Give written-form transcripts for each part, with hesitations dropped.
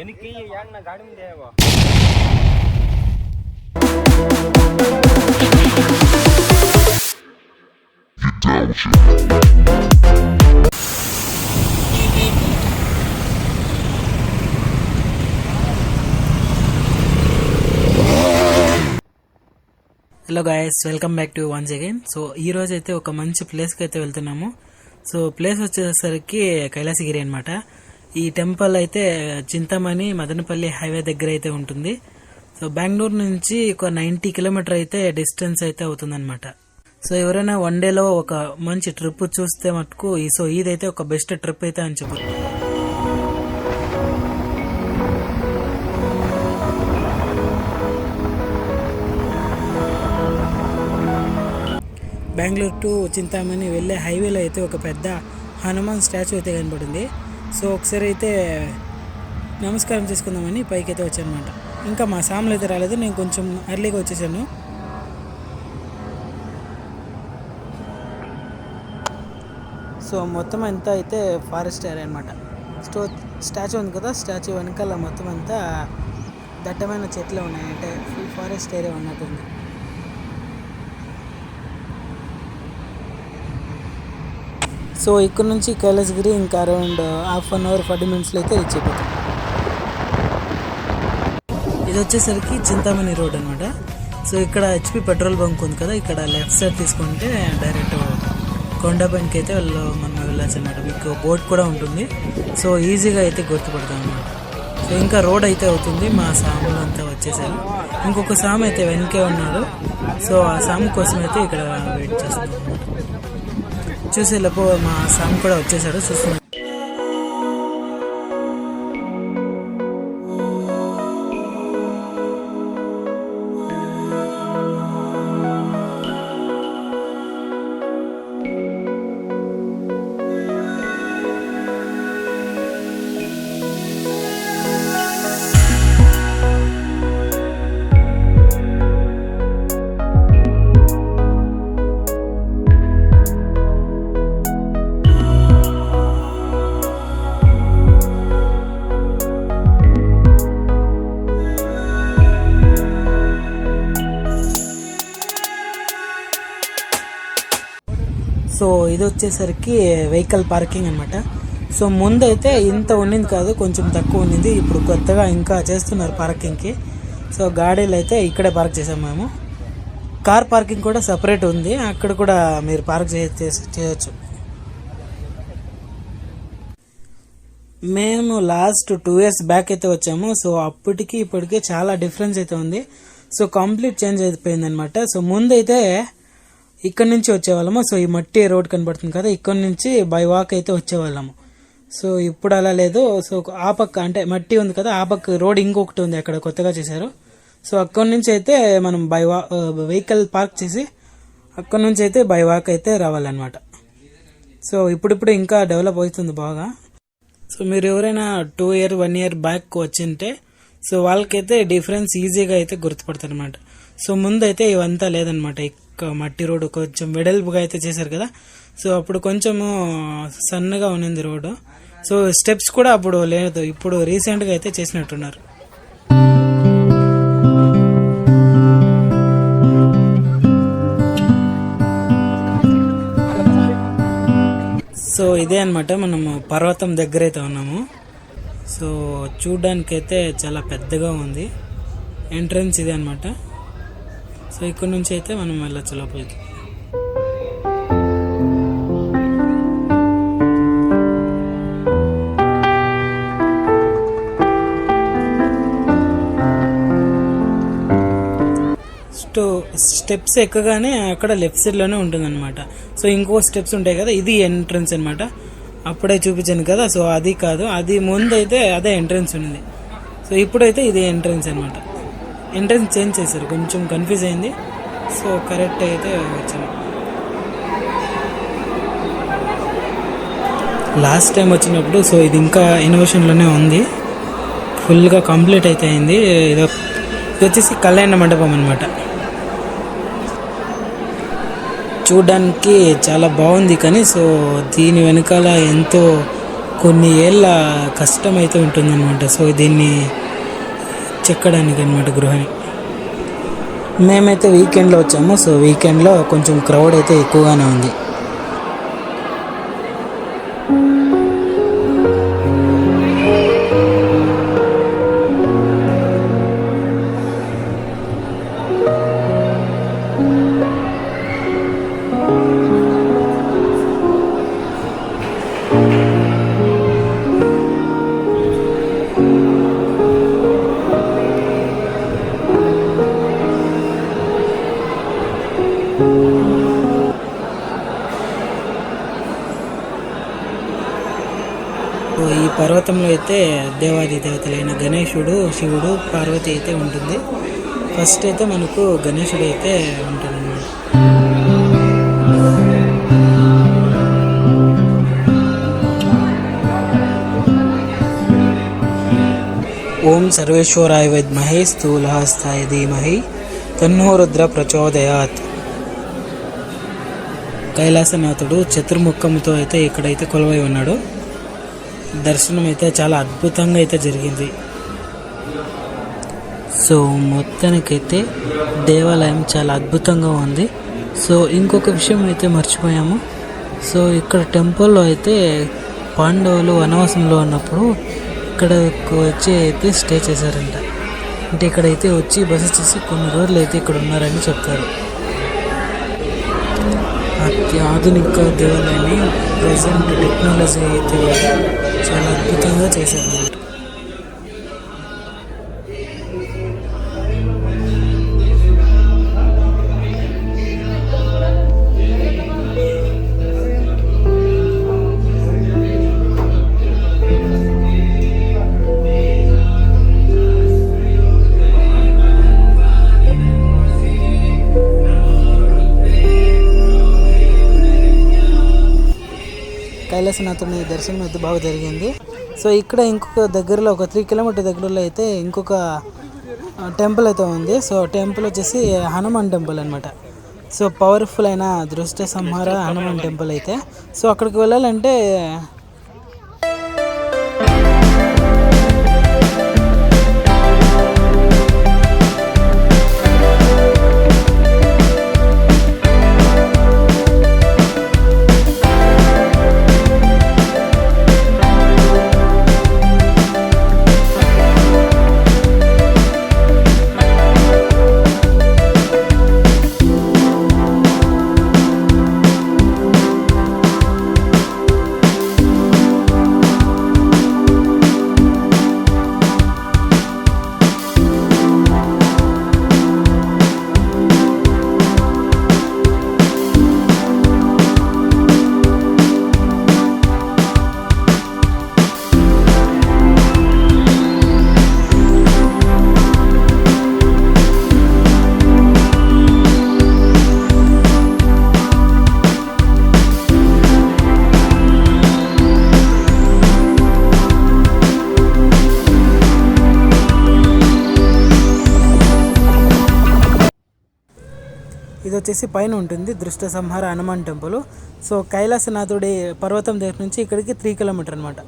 எனக்கு ஏன் गाड़ी में देवा hello guys, welcome back to once again. So ఈ రోజు అయితే ఒక మంచి ప్లేస్కి అయితే వెళ్తున్నాము. సో ప్లేస్ వచ్చేసరికి కైలాసగిరి అనమాట. ఈ టెంపుల్ అయితే చింతామణి మదనపల్లి హైవే దగ్గర అయితే ఉంటుంది. సో బెంగళూరు నుంచి ఒక 90 కిలోమీటర్ అయితే డిస్టెన్స్ అయితే అవుతుంది అనమాట. సో ఎవరైనా వన్ డేలో ఒక మంచి ట్రిప్ చూస్తే మటుకు సో ఇదైతే ఒక బెస్ట్ ట్రిప్ అయితే అని చెప్పారు. బెంగళూరు టు చింతామణి వెళ్ళే హైవేలో అయితే ఒక పెద్ద హనుమాన్ స్టాచ్యూ అయితే కనబడింది. సో ఒకసారి అయితే నమస్కారం చేసుకుందామని పైకి అయితే వచ్చానమాట. ఇంకా మా సాములు అయితే రాలేదు, నేను కొంచెం అర్లీగా వచ్చేసాను. సో మొత్తం అంతా అయితే ఫారెస్ట్ ఏరియా అనమాట. స్టాచ్యూ ఉంది కదా, స్టాచ్యూ వెనకాల మొత్తం అంతా దట్టమైన చెట్లు ఉన్నాయి, అంటే ఫుల్ ఫారెస్ట్ ఏరియా ఉన్నట్టుంది. సో ఇక్కడ నుంచి కైలాసగిరి ఇంకా అరౌండ్ హాఫ్ అన్ అవర్ 40 మినిట్స్లో అయితే రీచ్ అయిపోతాం. ఇది వచ్చేసరికి చింతామణి రోడ్ అనమాట. సో ఇక్కడ HP పెట్రోల్ బంక్ ఉంది కదా, ఇక్కడ లెఫ్ట్ సైడ్ తీసుకుంటే డైరెక్ట్ కొండపైనకి అయితే మనం వెళ్ళచ్చు అనమాట. మీకు బోట్ కూడా ఉంటుంది, సో ఈజీగా అయితే గుర్తుపడతాం అనమాట. సో ఇంకా రోడ్ అయితే అవుతుంది. మా సాములు అంతా వచ్చేసారు. ఇంకొక సాము అయితే వెనకే ఉన్నాడు. సో ఆ సాము కోసం అయితే ఇక్కడ వెయిట్ చేస్తున్నాం. చూసేలోపు మా సామ్ కూడా వచ్చేసాడు. చూస్తున్నాం. సో ఇది వచ్చేసరికి వెహికల్ పార్కింగ్ అనమాట. సో ముందైతే ఇంత ఉండింది కాదు, కొంచెం తక్కువ ఉండింది. ఇప్పుడు కొత్తగా ఇంకా చేస్తున్నారు పార్కింగ్కి. సో గాడీలు అయితే ఇక్కడే పార్క్ చేసాం మేము. కార్ పార్కింగ్ కూడా సపరేట్ ఉంది, అక్కడ కూడా మీరు పార్క్ చేయొచ్చు. మేము లాస్ట్ 2 years బ్యాక్ అయితే వచ్చాము. సో అప్పటికి ఇప్పటికి చాలా డిఫరెన్స్ అయితే ఉంది. సో కంప్లీట్ చేంజ్ అయిపోయింది అనమాట. సో ముందైతే ఇక్కడ నుంచి వచ్చేవాళ్ళము. సో ఈ మట్టి రోడ్ కనబడుతుంది కదా, ఇక్కడ నుంచి బై వాక్ అయితే వచ్చేవాళ్ళము. సో ఇప్పుడు అలా లేదు. సో ఆ పక్క అంటే మట్టి ఉంది కదా, ఆ పక్క రోడ్ ఇంకొకటి ఉంది, అక్కడ కొత్తగా చేశారు. సో అక్కడ నుంచి అయితే మనం వెహికల్ పార్క్ చేసి అక్కడ నుంచి అయితే బై వాక్ అయితే రావాలన్నమాట. సో ఇప్పుడిప్పుడు ఇంకా డెవలప్ అవుతుంది బాగా. సో మీరు ఎవరైనా 2 year 1 year బ్యాక్ వచ్చింటే సో వాళ్ళకైతే డిఫరెన్స్ ఈజీగా అయితే గుర్తుపడతారు అనమాట. సో ముందైతే ఇవంతా లేదనమాట, మట్టి రోడ్డు కొంచెం వెడల్పుగా అయితే చేశారు కదా. సో అప్పుడు కొంచెము సన్నగా ఉన్నింది రోడ్డు. సో స్టెప్స్ కూడా అప్పుడు లేదు, ఇప్పుడు రీసెంట్గా అయితే చేసినట్టున్నారు. సో ఇదే అనమాట, మనము పర్వతం దగ్గర అయితే ఉన్నాము. సో చూడ్డానికి అయితే చాలా పెద్దగా ఉంది. ఎంట్రన్స్ ఇదే అనమాట. సో ఇక్కడ నుంచి అయితే మనం వెళ్ళొచ్చు లోపలికి. స్టెప్స్ ఎక్కగానే అక్కడ లెఫ్ట్ సైడ్ లోనే ఉంటుంది అనమాట. సో ఇంకో స్టెప్స్ ఉంటాయి కదా, ఇది ఎంట్రన్స్ అనమాట. అప్పుడే చూపించాను కదా, సో అది కాదు, అది ముందు అయితే అదే ఎంట్రన్స్ ఉంది. సో ఇప్పుడైతే ఇది ఎంట్రన్స్ అనమాట. ఎంట్రన్స్ చేంజ్ చేశారు, కొంచెం కన్ఫ్యూజ్ అయింది. సో కరెక్ట్ అయితే వచ్చాను. లాస్ట్ టైం వచ్చినప్పుడు సో ఇది ఇంకా ఇన్నోవేషన్లోనే ఉంది, ఫుల్గా కంప్లీట్ అయితే అయింది. ఇది వచ్చేసి కళ్యాణ మండపం అనమాట. చూడ్డానికి చాలా బాగుంది, కానీ సో దీని వెనకాల ఎంతో కొన్ని ఏళ్ళ కష్టం అయితే ఉంటుందన్నమాట. సో దీన్ని చెక్కడానికి అనమాట గృహని. మేమైతే వీకెండ్లో వచ్చాము. సో వీకెండ్లో కొంచెం క్రౌడ్ అయితే ఎక్కువగానే ఉంది. ఈ పర్వతంలో అయితే దేవాది దేవతలైన గణేశుడు, శివుడు, పార్వతి అయితే ఉంటుంది. ఫస్ట్ అయితే మనకు గణేశుడు అయితే ఉంటుంది. ఓం సర్వేశ్వరాయ విద్మహే స్థూలహస్తాయ ధీమహి తన్నో రుద్ర ప్రచోదయాత్. కైలాసనాథుడు చతుర్ముఖంతో అయితే ఇక్కడైతే కొలువై ఉన్నాడు. దర్శనం అయితే చాలా అద్భుతంగా అయితే జరిగింది. సో మొత్తానికైతే దేవాలయం చాలా అద్భుతంగా ఉంది. సో ఇంకొక విషయం అయితే మర్చిపోయాము. సో ఇక్కడ టెంపుల్లో అయితే పాండవులు వనవాసంలో ఉన్నప్పుడు ఇక్కడకు వచ్చి అయితే స్టే చేశారంట. అంటే ఇక్కడైతే వచ్చి బస చేసి కొన్ని రోజులు అయితే ఇక్కడ ఉన్నారని చెప్తారు. ఆధునిక దేవాలయాన్ని ప్రజెంట్ టెక్నాలజీ అయితే చాలా అద్భుతంగా చేశారు. కైలాసనాథుని దర్శనం అయితే బాగా జరిగింది. సో ఇక్కడ ఇంకొక దగ్గరలో ఒక 3 కిలోమీటర్ దగ్గరలో అయితే ఇంకొక టెంపుల్ అయితే ఉంది. సో టెంపుల్ వచ్చేసి హనుమాన్ టెంపుల్ అనమాట. సో పవర్ఫుల్ అయిన దృష్ట సంహార హనుమాన్ టెంపుల్ అయితే. సో అక్కడికి వెళ్ళాలంటే ఇది వచ్చేసి పైన ఉంటుంది దృష్ట సంహార హనుమాన్ టెంపుల్. సో కైలాసనాథుడి పర్వతం దగ్గర నుంచి ఇక్కడికి 3 కిలోమీటర్ అనమాట.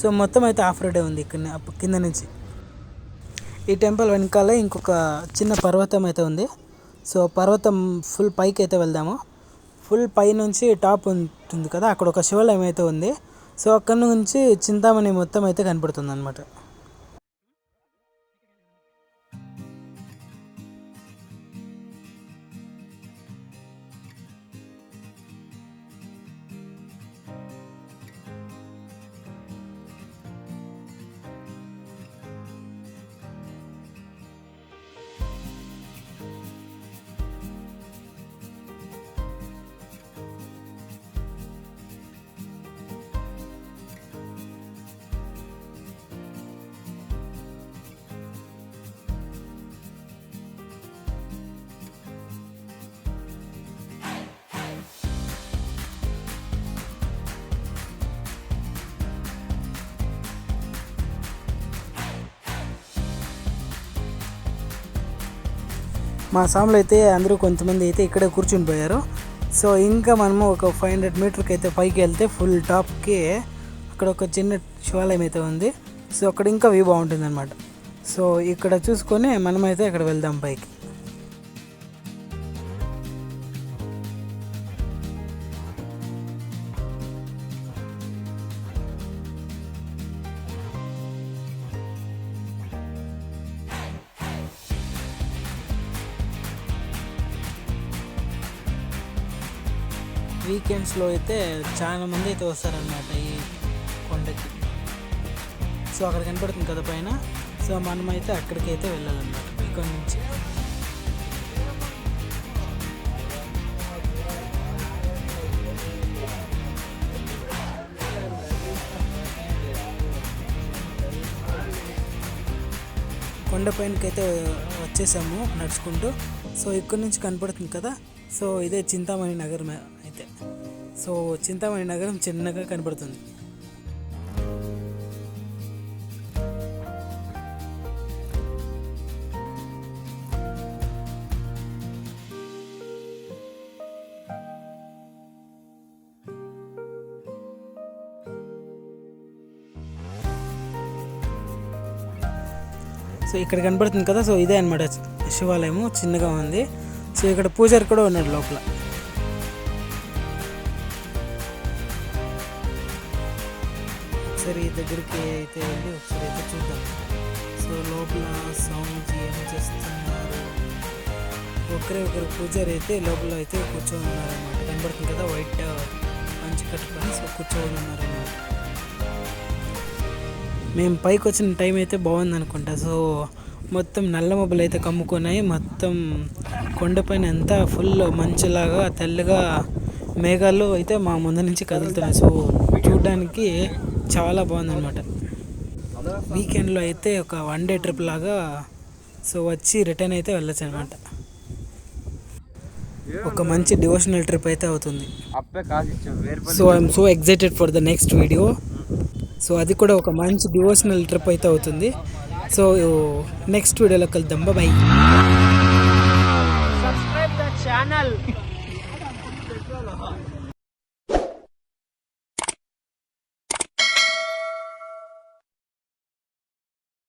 సో మొత్తం అయితే ఆఫ్ రోడే ఉంది ఇక్కడ కింద నుంచి. ఈ టెంపుల్ వెనకాల ఇంకొక చిన్న పర్వతం అయితే ఉంది. సో పర్వతం ఫుల్ పైకి అయితే వెళ్దాము. ఫుల్ పై నుంచి టాప్ ఉంటుంది కదా, అక్కడ ఒక శివాలయం అయితే ఉంది. సో అక్కడ నుంచి చింతామణి మొత్తం అయితే కనపడుతుంది అనమాట. మా సాములు అయితే అందరూ కొంతమంది అయితే ఇక్కడే కూర్చుని పోయారు. సో ఇంకా మనము ఒక 500 మీటర్కి అయితే పైకి వెళ్తే ఫుల్ టాప్కి అక్కడ ఒక చిన్న శివాలయం అయితే ఉంది. సో అక్కడ ఇంకా వ్యూ బాగుంటుంది అనమాట. సో ఇక్కడ చూసుకొని మనమైతే అక్కడ వెళ్దాం పైకి. వీకెండ్స్లో అయితే చాలా మంది అయితే వస్తారనమాట ఈ కొండకి. సో అక్కడ కనపడుతుంది కదా పైన. సో మనమైతే అక్కడికి అయితే వెళ్ళాలన్నమాట ఇక్కడ నుంచి. కొండ పైనకైతే వచ్చేసాము నడుచుకుంటూ. సో ఇక్కడ నుంచి కనపడుతుంది కదా. సో ఇదే చింతామణి నగరం అయితే. సో చింతామణి నగరం చిన్నగా కనపడుతుంది. సో ఇక్కడ కనపడుతుంది కదా. సో ఇదే అనమాట శివాలయము, చిన్నగా ఉంది. సో ఇక్కడ పూజారి కూడా ఉన్నాడు లోపల. ఒకసారి దగ్గరికి అయితే వెళ్ళి ఒకసారి అయితే చూద్దాం. సో లోపల స్వామిజీ ఏం చేస్తున్నారు. ఒకరు పూజారి అయితే లోపల అయితే కూర్చొని ఉన్నారన్నమాట. కనపడుతుంది కదా వైట్ పంచి కట్టుకొని. సో కూర్చొని ఉన్నారన్నమాట. మేము పైకి వచ్చిన టైం అయితే బాగుంది అనుకుంటా. సో మొత్తం నల్ల మబ్బులు అయితే కమ్ముకున్నాయి. మొత్తం కొండపైన అంతా ఫుల్ మంచులాగా తెల్లగా మేఘాలు అయితే మా ముందు నుంచి కదులుతున్నాయి. సో చూడడానికి చాలా బాగుందన్నమాట. వీకెండ్లో అయితే ఒక 1 డే ట్రిప్ లాగా సో వచ్చి రిటర్న్ అయితే వెళ్ళచ్చు అనమాట. ఒక మంచి డివోషనల్ ట్రిప్ అయితే అవుతుంది. So I'm so excited for the next video. So అది కూడా ఒక మంచి డివోషనల్ ట్రిప్ అయితే అవుతుంది. సో నెక్స్ట్ వీడియోలో కలుద్దాం. బాయ్. Subscribe the channel.